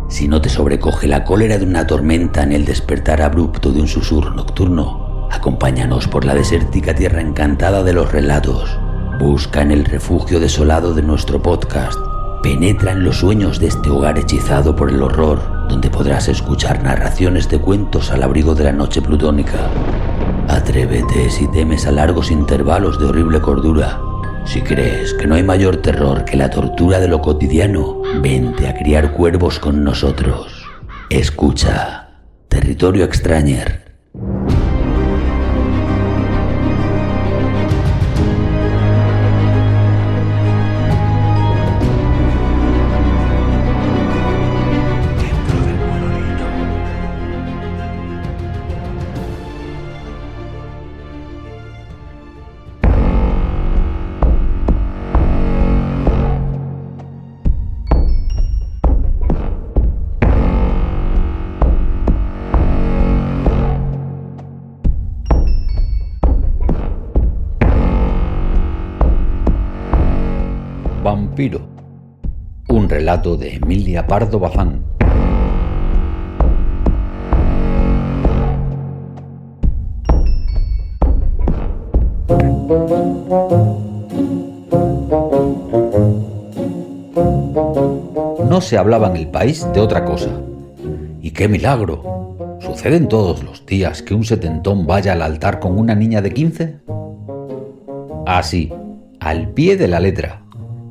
Si no te sobrecoge la cólera de una tormenta en el despertar abrupto de un susurro nocturno, acompáñanos por la desértica tierra encantada de los relatos. Busca en el refugio desolado de nuestro podcast. Penetra en los sueños de este hogar hechizado por el horror, donde podrás escuchar narraciones de cuentos al abrigo de la noche plutónica. Atrévete si temes a largos intervalos de horrible cordura. Si crees que no hay mayor terror que la tortura de lo cotidiano, vente a criar cuervos con nosotros. Escucha Territorio Extrañer. Vampiro, un relato de Emilia Pardo Bazán. No se hablaba en el país de otra cosa. ¡Y qué milagro! ¿Suceden todos los días que un setentón vaya al altar con una niña de 15? Así, al pie de la letra.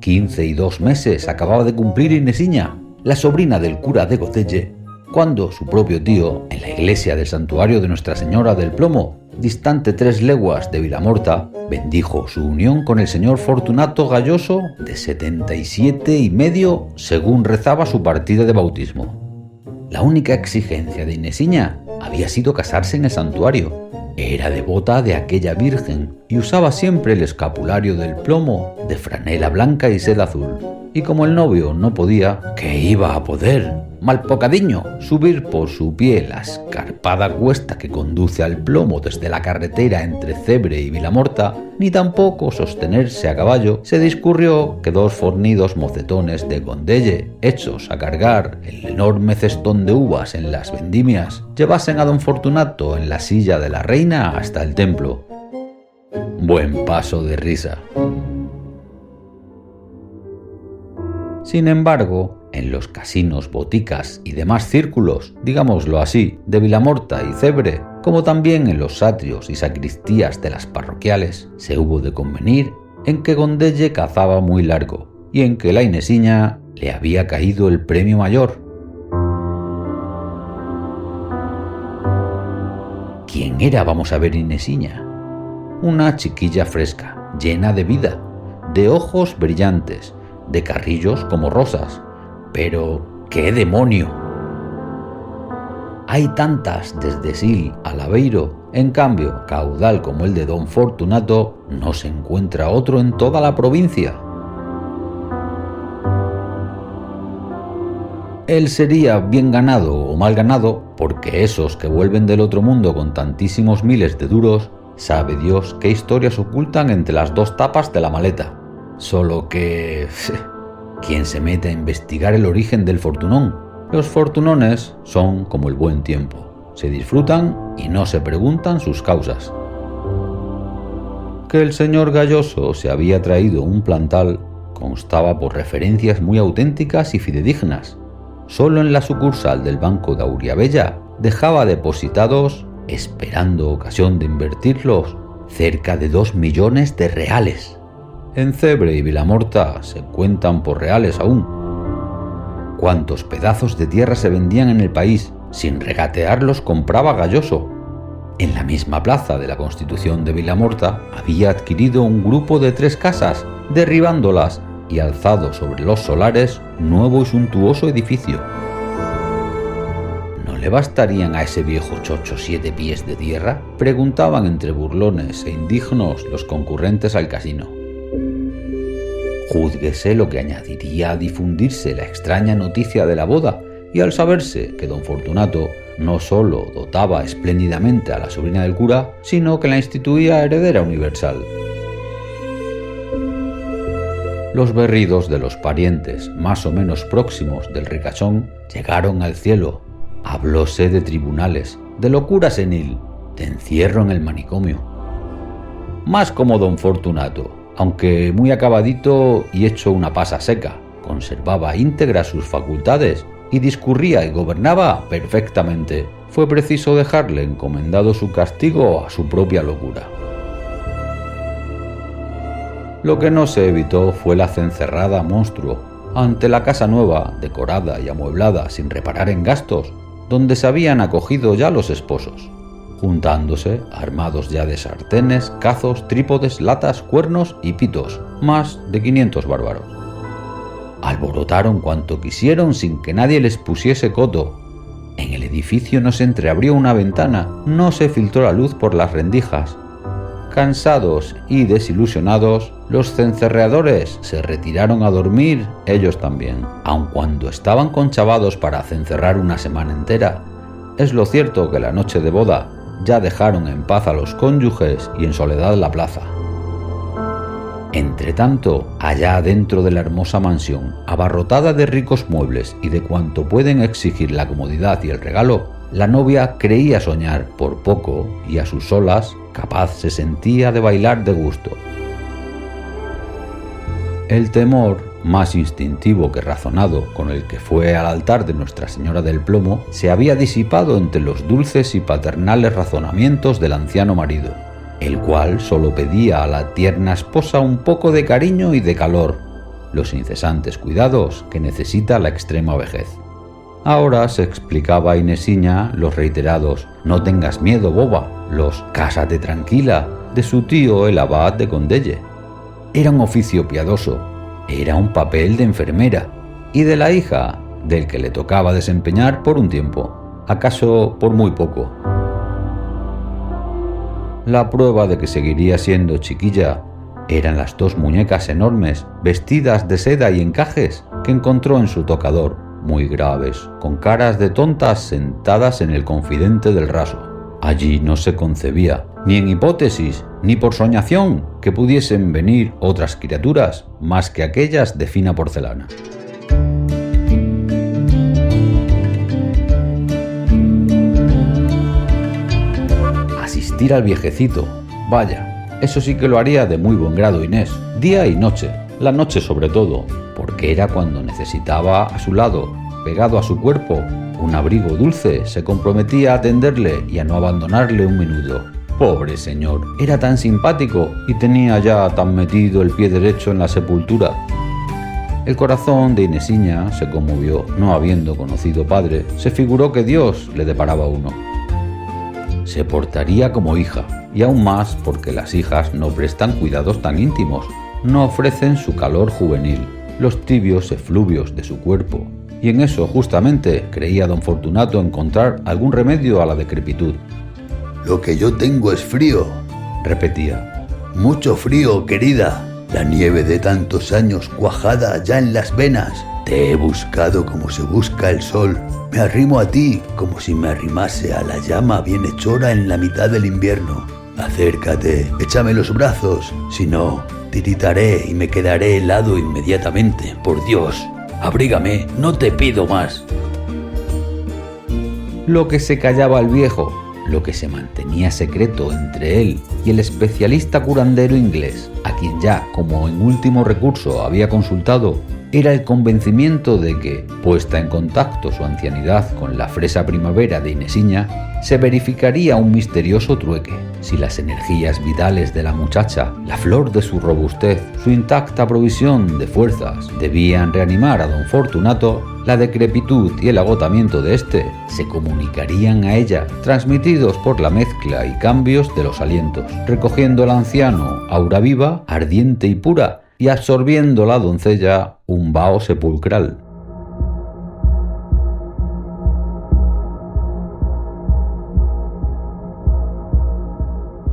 15 y 2 meses acababa de cumplir Inesiña, la sobrina del cura de Godelle, cuando su propio tío, en la iglesia del santuario de Nuestra Señora del Plomo, distante 3 leguas de Vilamorta, bendijo su unión con el señor Fortunato Galloso, de 77 y medio, según rezaba su partida de bautismo. La única exigencia de Inesiña había sido casarse en el santuario. Era devota de aquella virgen y usaba siempre el escapulario del Plomo de franela blanca y seda azul. Y como el novio no podía, ¿qué iba a poder? Malpocadiño, subir por su pie la escarpada cuesta que conduce al Plomo desde la carretera entre Cebre y Vilamorta, ni tampoco sostenerse a caballo, se discurrió que 2 fornidos mocetones de Gondelle, hechos a cargar el enorme cestón de uvas en las vendimias, llevasen a don Fortunato en la silla de la reina hasta el templo. Buen paso de risa. Sin embargo, en los casinos, boticas y demás círculos, digámoslo así, de Vilamorta y Cebre, como también en los atrios y sacristías de las parroquiales, se hubo de convenir en que Gondelle cazaba muy largo y en que la Inesiña le había caído el premio mayor. ¿Quién era, vamos a ver, Inesiña? Una chiquilla fresca, llena de vida, de ojos brillantes, de carrillos como rosas. Pero, ¡qué demonio! Hay tantas desde Sil a Laveiro. En cambio, caudal como el de don Fortunato, no se encuentra otro en toda la provincia. Él sería bien ganado o mal ganado, porque esos que vuelven del otro mundo con tantísimos miles de duros, sabe Dios qué historias ocultan entre las 2 tapas de la maleta. Solo que... ¿quién se mete a investigar el origen del fortunón? Los fortunones son como el buen tiempo. Se disfrutan y no se preguntan sus causas. Que el señor Galloso se había traído un plantal constaba por referencias muy auténticas y fidedignas. Solo en la sucursal del Banco de Auriabella dejaba depositados, esperando ocasión de invertirlos, cerca de 2 millones de reales. En Cebre y Vilamorta se cuentan por reales aún. ¿Cuántos pedazos de tierra se vendían en el país? Sin regatearlos compraba Galloso. En la misma plaza de la Constitución de Vilamorta había adquirido un grupo de 3 casas, derribándolas y alzado sobre los solares nuevo y suntuoso edificio. ¿No le bastarían a ese viejo chocho 7 pies de tierra?, preguntaban entre burlones e indignos los concurrentes al casino. Júzguese lo que añadiría a difundirse la extraña noticia de la boda y al saberse que don Fortunato no solo dotaba espléndidamente a la sobrina del cura, sino que la instituía heredera universal. Los berridos de los parientes más o menos próximos del ricachón llegaron al cielo. Hablóse de tribunales, de locura senil, de encierro en el manicomio. Más como don Fortunato, aunque muy acabadito y hecho una pasa seca, conservaba íntegras sus facultades y discurría y gobernaba perfectamente. Fue preciso dejarle encomendado su castigo a su propia locura. Lo que no se evitó fue la cencerrada monstruo ante la casa nueva, decorada y amueblada sin reparar en gastos, donde se habían acogido ya los esposos, juntándose, armados ya de sartenes, cazos, trípodes, latas, cuernos y pitos, más de 500 bárbaros. Alborotaron cuanto quisieron sin que nadie les pusiese coto. En el edificio no se entreabrió una ventana, no se filtró la luz por las rendijas. Cansados y desilusionados, los cencerreadores se retiraron a dormir ellos también, aun cuando estaban conchavados para cencerrar una semana entera. Es lo cierto que la noche de boda ya dejaron en paz a los cónyuges y en soledad la plaza. Entretanto, allá dentro de la hermosa mansión, abarrotada de ricos muebles y de cuanto pueden exigir la comodidad y el regalo, la novia creía soñar por poco y a sus solas capaz se sentía de bailar de gusto. El temor, más instintivo que razonado, con el que fue al altar de Nuestra Señora del Plomo, se había disipado entre los dulces y paternales razonamientos del anciano marido, el cual solo pedía a la tierna esposa un poco de cariño y de calor, los incesantes cuidados que necesita la extrema vejez. Ahora se explicaba a Inesiña los reiterados «No tengas miedo, boba», los «Cásate tranquila» de su tío el abad de Condelle. Era un oficio piadoso, era un papel de enfermera, y de la hija, del que le tocaba desempeñar por un tiempo, acaso por muy poco. La prueba de que seguiría siendo chiquilla eran las 2 muñecas enormes, vestidas de seda y encajes, que encontró en su tocador, muy graves, con caras de tontas sentadas en el confidente del raso. Allí no se concebía, ni en hipótesis, ni por soñación, que pudiesen venir otras criaturas más que aquellas de fina porcelana. Asistir al viejecito, vaya, eso sí que lo haría de muy buen grado Inés, día y noche, la noche sobre todo, porque era cuando necesitaba a su lado, pegado a su cuerpo, un abrigo dulce, se comprometía a atenderle y a no abandonarle un minuto. Pobre señor, era tan simpático y tenía ya tan metido el pie derecho en la sepultura. El corazón de Inesiña se conmovió, no habiendo conocido padre, se figuró que Dios le deparaba uno. Se portaría como hija, y aún más porque las hijas no prestan cuidados tan íntimos, no ofrecen su calor juvenil, los tibios efluvios de su cuerpo, y en eso justamente creía don Fortunato encontrar algún remedio a la decrepitud. «Lo que yo tengo es frío», repetía. «Mucho frío, querida. La nieve de tantos años cuajada ya en las venas. Te he buscado como se busca el sol. Me arrimo a ti como si me arrimase a la llama bienhechora en la mitad del invierno. Acércate, échame los brazos, si no, tiritaré y me quedaré helado inmediatamente. Por Dios, abrígame, no te pido más». Lo que se callaba el viejo, lo que se mantenía secreto entre él y el especialista curandero inglés, a quien ya, como en último recurso, había consultado, era el convencimiento de que, puesta en contacto su ancianidad con la fresa primavera de Inesiña, se verificaría un misterioso trueque. Si las energías vitales de la muchacha, la flor de su robustez, su intacta provisión de fuerzas, debían reanimar a don Fortunato, la decrepitud y el agotamiento de éste se comunicarían a ella, transmitidos por la mezcla y cambios de los alientos, recogiendo al anciano aura viva, ardiente y pura, y absorbiendo la doncella un vaho sepulcral.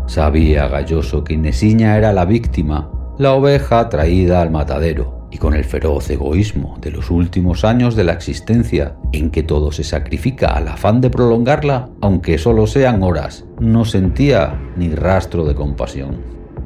Sabía Galloso que Inesiña era la víctima, la oveja traída al matadero, y con el feroz egoísmo de los últimos años de la existencia, en que todo se sacrifica al afán de prolongarla, aunque solo sean horas, no sentía ni rastro de compasión.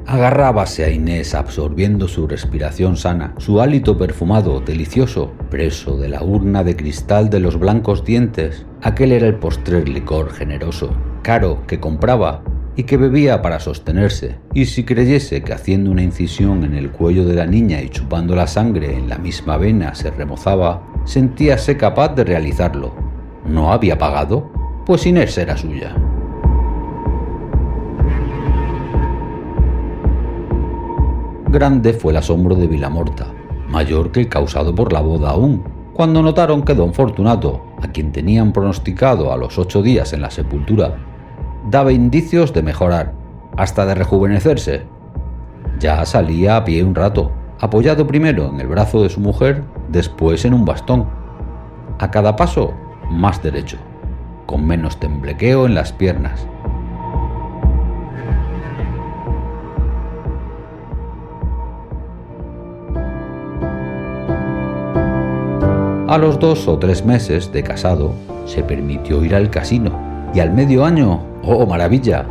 Agarrábase a Inés absorbiendo su respiración sana, su hálito perfumado, delicioso, preso de la urna de cristal de los blancos dientes. Aquel era el postrer licor generoso, caro, que compraba y que bebía para sostenerse, y si creyese que haciendo una incisión en el cuello de la niña y chupando la sangre en la misma vena se remozaba, sentíase capaz de realizarlo. ¿No había pagado? Pues Inés era suya. Grande fue el asombro de Vilamorta, mayor que el causado por la boda aún, cuando notaron que don Fortunato, a quien tenían pronosticado a los 8 días en la sepultura, daba indicios de mejorar, hasta de rejuvenecerse. Ya salía a pie un rato, apoyado primero en el brazo de su mujer, después en un bastón. A cada paso, más derecho, con menos temblequeo en las piernas. A los 2 o 3 meses de casado, se permitió ir al casino, y al medio año, ¡oh maravilla!,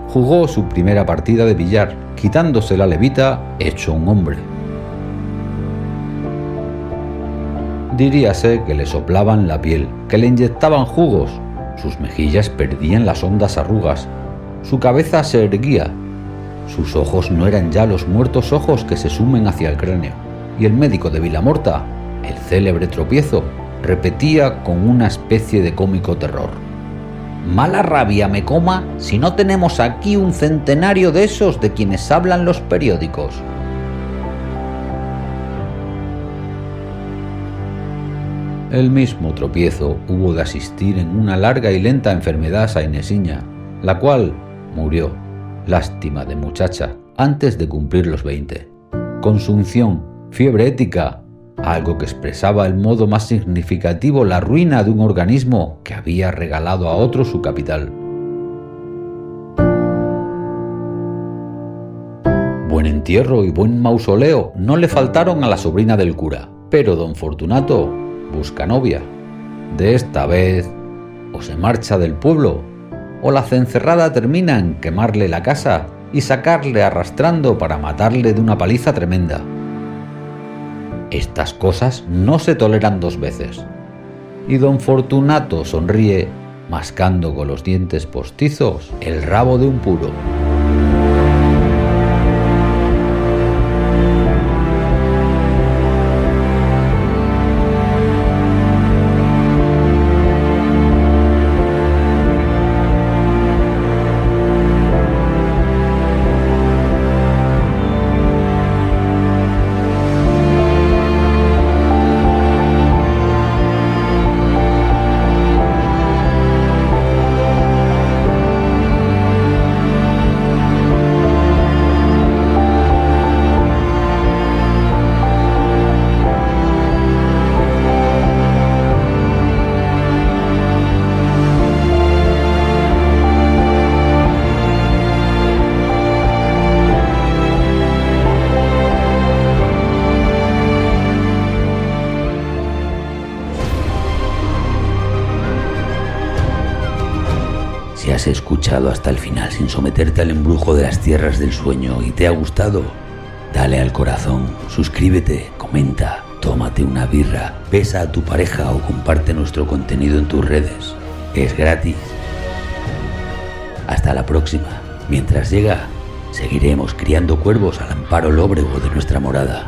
jugó su primera partida de billar, quitándose la levita hecho un hombre. Diríase que le soplaban la piel, que le inyectaban jugos, sus mejillas perdían las hondas arrugas, su cabeza se erguía, sus ojos no eran ya los muertos ojos que se sumen hacia el cráneo, y el médico de Vilamorta, el célebre Tropiezo, repetía con una especie de cómico terror: «Mala rabia me coma si no tenemos aquí un centenario de esos de quienes hablan los periódicos». El mismo Tropiezo hubo de asistir en una larga y lenta enfermedad a Inesiña, la cual murió, lástima de muchacha, antes de cumplir los 20. Consunción, fiebre ética, algo que expresaba el modo más significativo la ruina de un organismo que había regalado a otro su capital. Buen entierro y buen mausoleo no le faltaron a la sobrina del cura, pero don Fortunato busca novia. De esta vez, o se marcha del pueblo, o la cencerrada termina en quemarle la casa y sacarle arrastrando para matarle de una paliza tremenda. Estas cosas no se toleran 2 veces. Y don Fortunato sonríe, mascando con los dientes postizos el rabo de un puro. Si has escuchado hasta el final sin someterte al embrujo de las tierras del sueño y te ha gustado, dale al corazón, suscríbete, comenta, tómate una birra, besa a tu pareja o comparte nuestro contenido en tus redes. Es gratis. Hasta la próxima. Mientras llega, seguiremos criando cuervos al amparo lóbrego de nuestra morada.